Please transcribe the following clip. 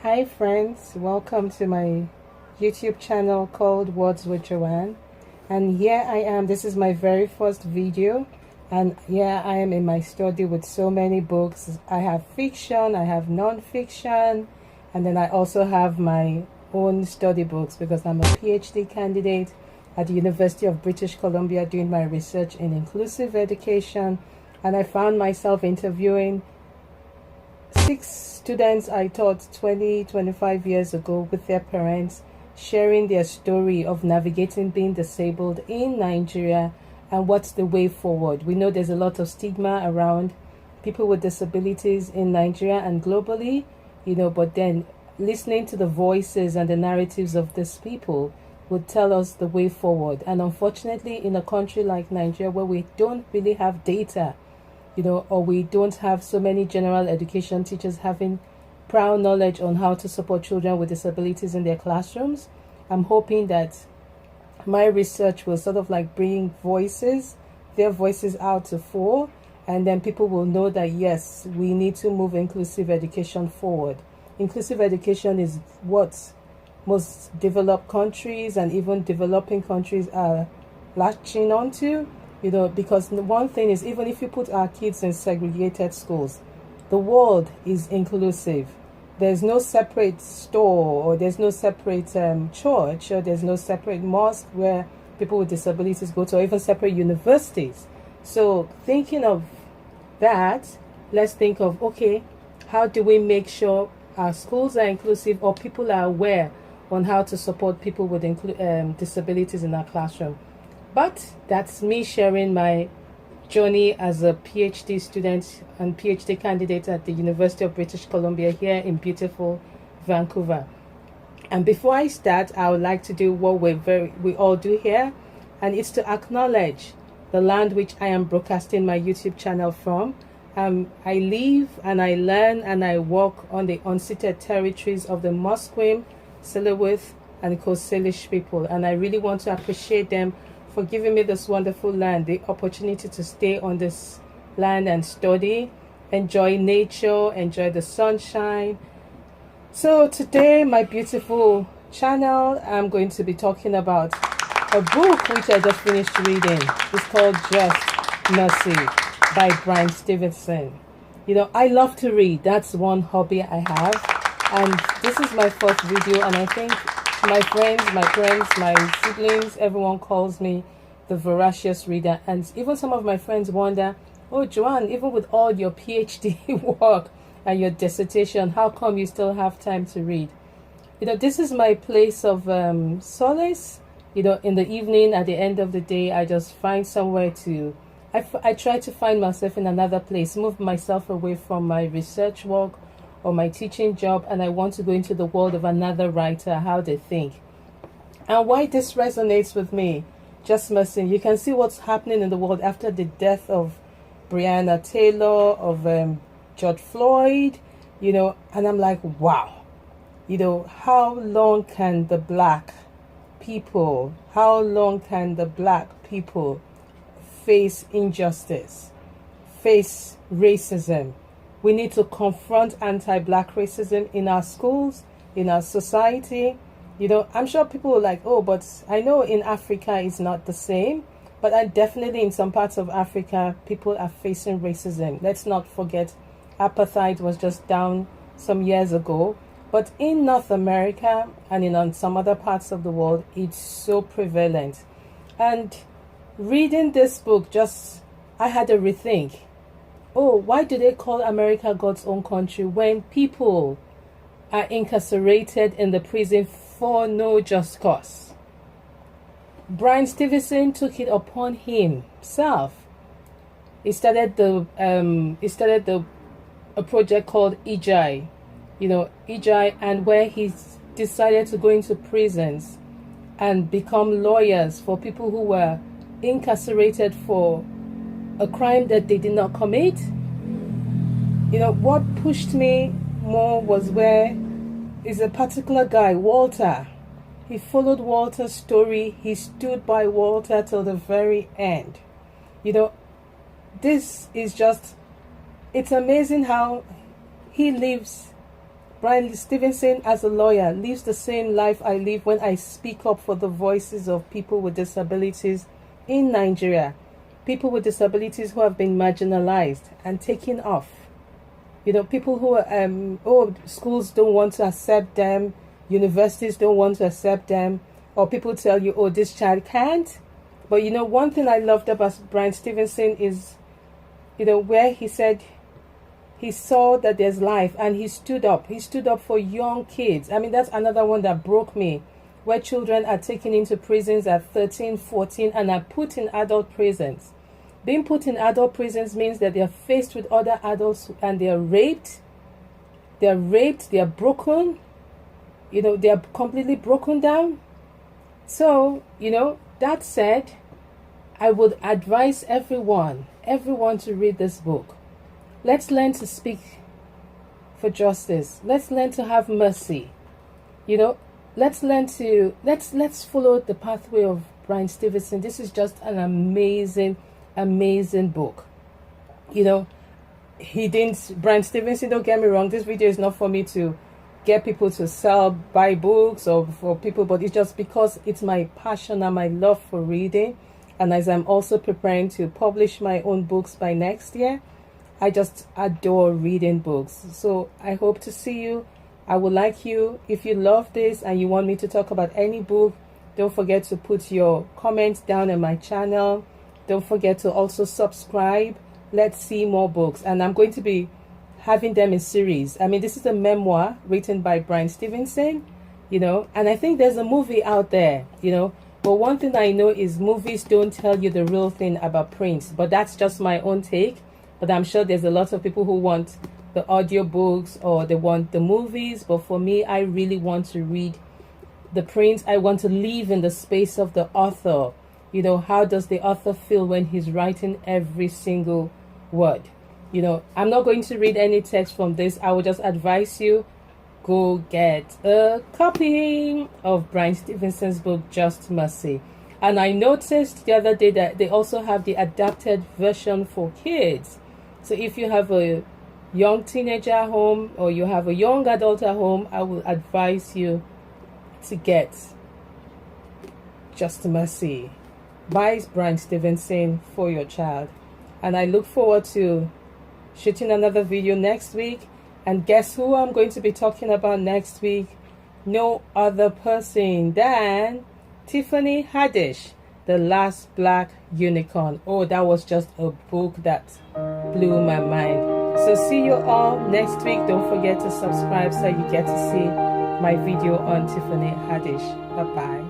Hi friends, welcome to my YouTube channel called Words with Joann. And here I am, this is my very first video. And here I am in my study with so many books. I have fiction, I have non-fiction, and then I also have my own study books because I'm a PhD candidate at the University of British Columbia doing my research in inclusive education. And I found myself interviewing 6 students I taught 25 years ago with their parents, sharing their story of navigating being disabled in Nigeria and what's the way forward. We know there's a lot of stigma around people with disabilities in Nigeria and globally, but then listening to the voices and the narratives of these people would tell us the way forward. And unfortunately, in a country like Nigeria where we don't really have data, or we don't have so many general education teachers having prior knowledge on how to support children with disabilities in their classrooms, I'm hoping that my research will sort of like bring their voices out to fore, and then people will know that yes, we need to move inclusive education forward. Inclusive education is what most developed countries and even developing countries are latching onto. Because the one thing is, even if you put our kids in segregated schools, the world is inclusive. There's no separate store, or there's no separate church, or there's no separate mosque where people with disabilities go to, or even separate universities. So thinking of that, let's think of, okay, how do we make sure our schools are inclusive, or people are aware on how to support people with disabilities in our classroom? But that's me sharing my journey as a PhD student and PhD candidate at the University of British Columbia here in beautiful Vancouver. And before I start, I would like to do what we all do here, and it's to acknowledge the land which I am broadcasting my YouTube channel from. I live and I learn and I walk on the unceded territories of the Musqueam, Tsleil-Waututh, and Coast Salish people, and I really want to appreciate them for giving me this wonderful land, the opportunity to stay on this land and study, enjoy nature, enjoy the sunshine. So today, my beautiful channel, I'm going to be talking about a book which I just finished reading. It's called Just Mercy by Bryan Stevenson. I love to read. That's one hobby I have. And this is my first video, and I think my friends, my parents, my siblings, everyone calls me the voracious reader. And even some of my friends wonder, oh, Joann, even with all your PhD work and your dissertation, how come you still have time to read? This is my place of solace. In the evening, at the end of the day, I just find somewhere to, I try to find myself in another place, move myself away from my research work or my teaching job, and I want to go into the world of another writer, how they think. And why this resonates with me, just mercy, you can see what's happening in the world after the death of Breonna Taylor, of George Floyd, and I'm like, wow, how long can the black people face injustice, face racism? We need to confront anti-black racism in our schools, in our society. I'm sure people are like, oh, but I know in Africa it's not the same. But definitely in some parts of Africa, people are facing racism. Let's not forget, apartheid was just down some years ago. But in North America and in some other parts of the world, it's so prevalent. And reading this book, I had a rethink. Oh, why do they call America God's own country when people are incarcerated in the prison for no just cause? Bryan Stevenson took it upon himself. He started a project called Ijai, and where he decided to go into prisons and become lawyers for people who were incarcerated for a crime that they did not commit. What pushed me more was where is a particular guy, Walter. He followed Walter's story. He stood by Walter till the very end. This is just, it's amazing how he lives Bryan Stevenson, as a lawyer, lives the same life I live when I speak up for the voices of people with disabilities in Nigeria. People with disabilities who have been marginalized and taken off. You know, people who are, schools don't want to accept them, universities don't want to accept them, or people tell you, oh, this child can't. But you know, one thing I loved about Bryan Stevenson is, you know, where he said he saw that there's life and he stood up. He stood up for young kids. I mean, that's another one that broke me, where children are taken into prisons at 13, 14 and are put in adult prisons. Being put in adult prisons means that they are faced with other adults and they are raped. They are broken. You know, they are completely broken down. So, you know, that said, I would advise everyone to read this book. Let's learn to speak for justice. Let's learn to have mercy. You know, let's learn to, let's follow the pathway of Bryan Stevenson. This is just an amazing book. You know, Bryan Stevenson, don't get me wrong, this video is not for me to get people to buy books or for people, but it's just because it's my passion and my love for reading. And as I'm also preparing to publish my own books by next year, I just adore reading books. So I hope to see you. I would like you, if you love this and you want me to talk about any book, don't forget to put your comments down on my channel. Don't forget to also subscribe. Let's see more books. And I'm going to be having them in series. I mean, this is a memoir written by Bryan Stevenson, you know, and I think there's a movie out there, you know. But one thing I know is movies don't tell you the real thing about Prince. But that's just my own take. But I'm sure there's a lot of people who want the audiobooks or they want the movies. But for me, I really want to read the Prince. I want to live in the space of the author. You know, how does the author feel when he's writing every single word? You know, I'm not going to read any text from this. I will just advise you, go get a copy of Bryan Stevenson's book, Just Mercy. And I noticed the other day that they also have the adapted version for kids. So if you have a young teenager at home or you have a young adult at home, I will advise you to get Just Mercy by Bryan Stevenson for your child. And I look forward to shooting another video next week. And guess who I'm going to be talking about next week? No other person than Tiffany Haddish, The Last Black Unicorn. Oh, that was just a book that blew my mind. So see you all next week. Don't forget to subscribe so you get to see my video on Tiffany Haddish. Bye-bye.